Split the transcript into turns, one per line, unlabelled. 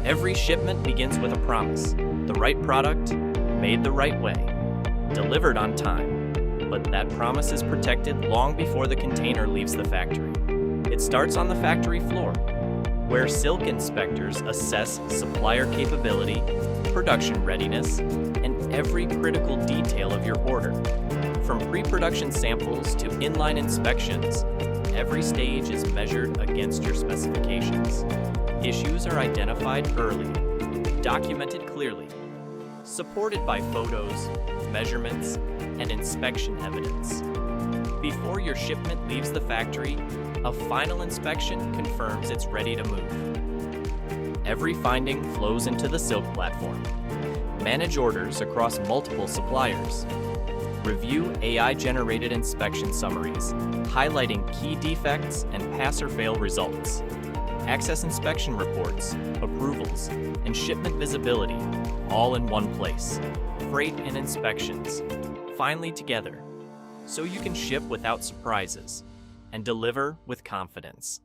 Every shipment begins with a promise. The right product, made the right way, delivered on time. But that promise is protected long before the container leaves the factory. It starts on the factory floor, where Silq inspectors assess supplier capability, production readiness, and every critical detail of your order. From pre-production samples to inline inspections, every stage is measured against your specifications. Issues are identified early, documented clearly, supported by photos, measurements, and inspection evidence. Before your shipment leaves the factory, a final inspection confirms it's ready to move. Every finding flows into the Silq platform. Manage orders across multiple suppliers. Review AI-generated inspection summaries, highlighting key defects and pass-or-fail results. Access inspection reports, approvals, and shipment visibility, all in one place. Freight and inspections, finally together, so you can ship without surprises and deliver with confidence.